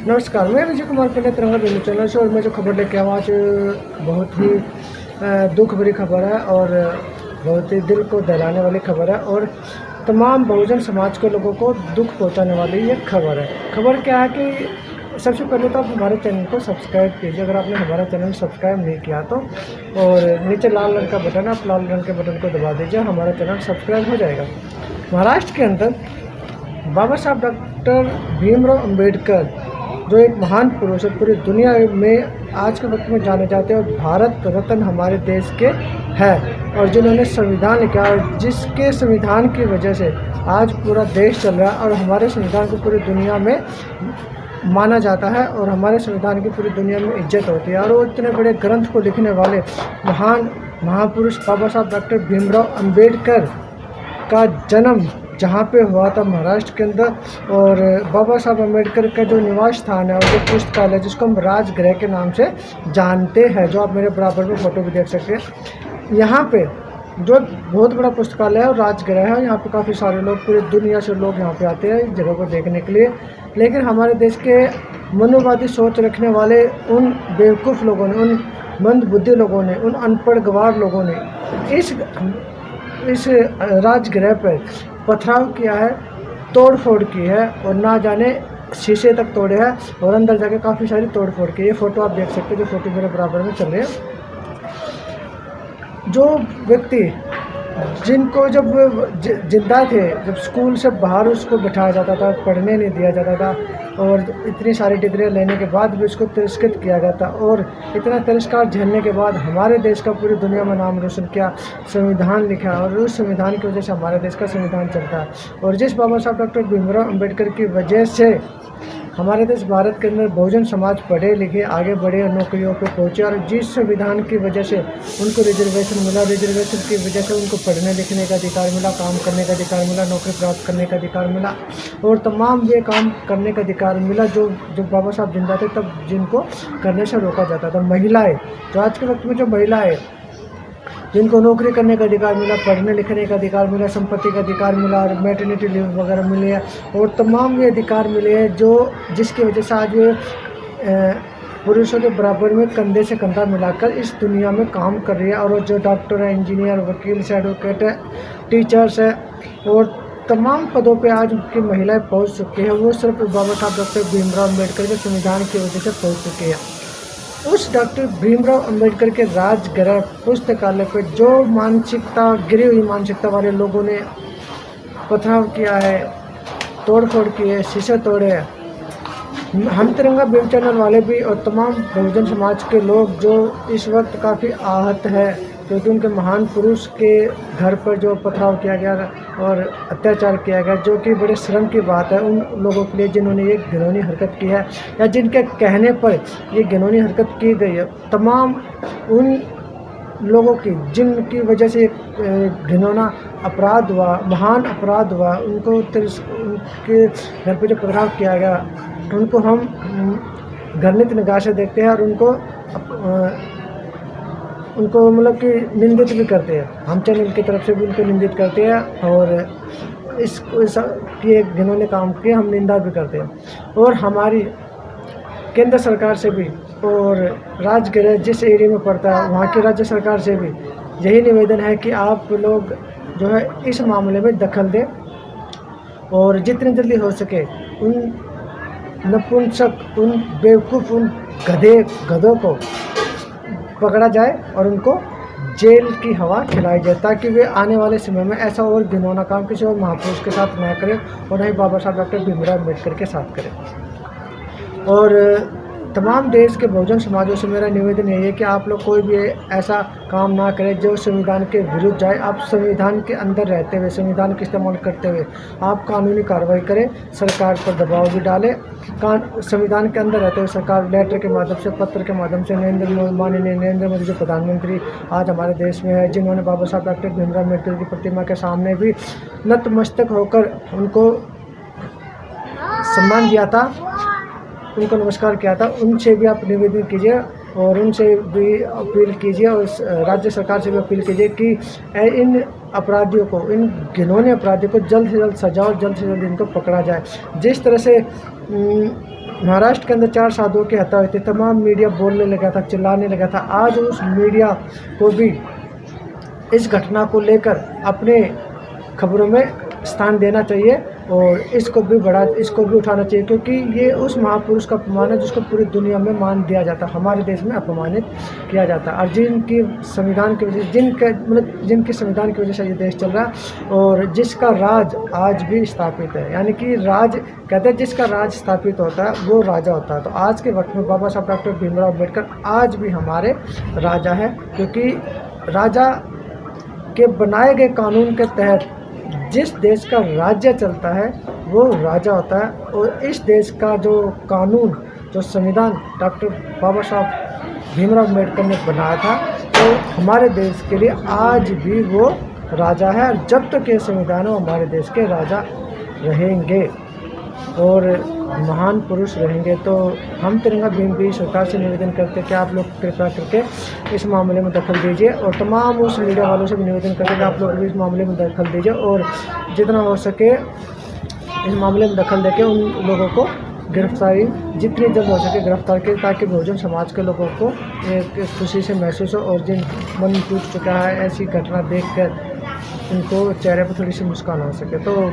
नमस्कार, मैं विजय कुमार पंडित तिरंगा बिंदु चैनल से और मैं जो खबर लेके आया आज बहुत ही दुख भरी खबर है और बहुत ही दिल को दहलाने वाली खबर है और तमाम बहुजन समाज के लोगों को दुख पहुंचाने वाली ये खबर है। खबर क्या है कि सबसे पहले तो आप हमारे चैनल को सब्सक्राइब कीजिए अगर आपने हमारा चैनल सब्सक्राइब नहीं किया तो, और नीचे लाल रंग का बटन है, आप लाल रंग के बटन को दबा दीजिए, हमारा चैनल सब्सक्राइब हो जाएगा। महाराष्ट्र के अंदर बाबा साहब डॉक्टर भीमराव अंबेडकर जो एक महान पुरुष है, पूरी दुनिया में आज के वक्त में जाने जाते हैं और भारत रत्न हमारे देश के हैं, और जिन्होंने संविधान लिखा और जिसके संविधान की वजह से आज पूरा देश चल रहा है और हमारे संविधान को पूरी दुनिया में माना जाता है और हमारे संविधान की पूरी दुनिया में इज्जत होती है। और वो इतने बड़े ग्रंथ को लिखने वाले महान महापुरुष बाबा साहब डॉक्टर भीमराव अंबेडकर का जन्म जहाँ पे हुआ था महाराष्ट्र के अंदर, और बाबा साहब अम्बेडकर का जो निवास स्थान है और जो पुस्तकालय जिसको हम राजगृह के नाम से जानते हैं, जो आप मेरे बराबर में फ़ोटो भी देख सकते हैं, यहाँ पे जो बहुत बड़ा पुस्तकालय है और राजगृह है, यहाँ पे काफ़ी सारे लोग पूरी दुनिया से लोग यहाँ पे आते हैं इस जगह को देखने के लिए। लेकिन हमारे देश के मनोवादी सोच रखने वाले उन बेवकूफ़ लोगों ने, उन मंदबुद्धि लोगों ने, उन अनपढ़ गवार लोगों ने इस राजगृह पर पथराव किया है, तोड़ फोड़ की है और ना जाने शीशे तक तोड़े हैं और अंदर जाके काफ़ी सारी तोड़ फोड़ की। ये फ़ोटो आप देख सकते हैं, जो फ़ोटो मेरे बराबर में चल रहे हैं। जो व्यक्ति जिनको जब जिंदा थे, जब स्कूल से बाहर उसको बिठाया जाता था, पढ़ने नहीं दिया जाता था और इतनी सारी डिग्रियां लेने के बाद भी उसको तिरस्कृत किया गया था, और इतना तिरस्कार झेलने के बाद हमारे देश का पूरी दुनिया में नाम रोशन किया, संविधान लिखा और उस संविधान की वजह से हमारे देश का संविधान चलता है। और जिस बाबा साहब डॉक्टर भीमराव अंबेडकर की वजह से हमारे देश भारत के अंदर बहुजन समाज पढ़े लिखे आगे बढ़े और नौकरियों पे पहुँचे, और जिस संविधान की वजह से उनको रिजर्वेशन मिला, रिजर्वेशन की वजह से उनको पढ़ने लिखने का अधिकार मिला, काम करने का अधिकार मिला, नौकरी प्राप्त करने का अधिकार मिला और तमाम ये काम करने का अधिकार मिला जो बाबा साहब जिंदा थे तब जिनको करने से रोका जाता था। महिलाएँ, तो आज के वक्त में जो महिलाएँ जिनको नौकरी करने का अधिकार मिला, पढ़ने लिखने का अधिकार मिला, संपत्ति का अधिकार मिला और मैटरनिटी लीव वगैरह मिली है और तमाम ये अधिकार मिले हैं जो जिसकी वजह से आज ये पुरुषों के बराबर में कंधे से कंधा मिलाकर इस दुनिया में काम कर रही है। और जो डॉक्टर है, इंजीनियर, वकील से, एडवोकेट है, टीचर्स है और तमाम पदों पे आज की महिलाएं पहुंच चुकी हैं, वो सिर्फ बाबा साहब डॉक्टर भीमराव अम्बेडकर के संविधान की वजह से पहुंच चुकी है। उस डॉक्टर भीमराव अंबेडकर के राजगृह पुस्तकालय पर जो मानसिकता, गिरी हुई मानसिकता वाले लोगों ने पथराव किया है, तोड़फोड़ की है, शीशे तोड़े हैं, हम तिरंगा बिंदु चैनल वाले भी और तमाम बहुजन समाज के लोग जो इस वक्त काफ़ी आहत है क्योंकि उनके महान पुरुष के घर पर जो पथराव किया गया और अत्याचार किया गया, जो कि बड़े शर्म की बात है उन लोगों के लिए जिन्होंने ये घिनौनी हरकत की है या जिनके कहने पर ये घिनौनी हरकत की गई है। तमाम उन लोगों की जिनकी वजह से घिनौना अपराध हुआ, महान अपराध हुआ, उनके घर पर जो पथराव किया गया उनको हम घृणित निगाह से देखते हैं और उनको मतलब कि निंदित भी करते हैं। हम चैनल की तरफ से भी उनको निंदित करते हैं और इसकी एक घिनौने काम की हम निंदा भी करते हैं। और हमारी केंद्र सरकार से भी और राजगृह जिस एरिया में पड़ता है वहाँ की राज्य सरकार से भी यही निवेदन है कि आप लोग जो है इस मामले में दखल दें और जितनी जल्दी हो सके उन नपुंसक, उन बेवकूफ़, उन गधों को पकड़ा जाए और उनको जेल की हवा खिलाई जाए ताकि वे आने वाले समय में ऐसा और घिनौना काम किसी और महापुरुष के साथ ना करें और न ही बाबा साहब डॉक्टर भीमराव अम्बेडकर के साथ करें। और तमाम देश के बहुजन समाजों से मेरा निवेदन यही है कि आप लोग कोई भी ऐसा काम ना करें जो संविधान के विरुद्ध जाए। आप संविधान के अंदर रहते हुए, संविधान का इस्तेमाल करते हुए आप कानूनी कार्रवाई करें, सरकार पर दबाव भी डालें। संविधान के अंदर रहते हुए सरकार लेटर के माध्यम से, पत्र के माध्यम से माननीय नरेंद्र मोदी जो प्रधानमंत्री आज हमारे देश में है, जिन्होंने बाबा साहब डॉक्टर भीमराव अम्बेडकर की प्रतिमा के सामने भी नतमस्तक होकर उनको सम्मान दिया था, उनको नमस्कार किया था, उनसे भी आप निवेदन कीजिए और उनसे भी अपील कीजिए और राज्य सरकार से भी अपील कीजिए कि इन अपराधियों को, इन घिनौने अपराधियों को जल्द से जल्द सजा और जल्द से जल्द इनको पकड़ा जाए। जिस तरह से महाराष्ट्र के अंदर 4 साधुओं की हत्या हुई थी, तमाम मीडिया बोलने लगा था, चिल्लाने लगा था। आज उस मीडिया को भी इस घटना को लेकर अपने खबरों में स्थान देना चाहिए और इसको भी उठाना चाहिए, क्योंकि ये उस महापुरुष का अपमान है जिसको पूरी दुनिया में मान दिया जाता है, हमारे देश में अपमानित किया जाता है। और जिनकी संविधान की वजह जिनकी संविधान की वजह से ये देश चल रहा है और जिसका राज आज भी स्थापित है, यानी कि राज कहते हैं जिसका राज स्थापित होता है वो राजा होता है। तो आज के वक्त में बाबा साहब डॉक्टर भीमराव अम्बेडकर आज भी हमारे राजा है, क्योंकि राजा के बनाए गए कानून के तहत जिस देश का राज्य चलता है वो राजा होता है। और इस देश का जो कानून, जो संविधान डॉक्टर बाबा साहब भीमराव अम्बेडकर ने बनाया था, तो हमारे देश के लिए आज भी वो राजा है। और जब तक ये संविधान हो हमारे देश के राजा रहेंगे और महान पुरुष रहेंगे। तो हम तिरंगा भीम की सरकार से निवेदन करते हैं कि आप लोग कृपया करके इस मामले में दखल दीजिए और तमाम उस मीडिया वालों से भी निवेदन करते हैं कि आप लोग भी इस मामले में दखल दीजिए और जितना हो सके इस मामले में दखल देके उन लोगों को गिरफ्तारी जितनी जल्द हो सके गिरफ्तार करें, ताकि बहुजन समाज के लोगों को एक खुशी से महसूस हो और जिन मन टूट चुका है ऐसी घटना देखकर उनको चेहरे पर थोड़ी सी मुस्कान आ सके। तो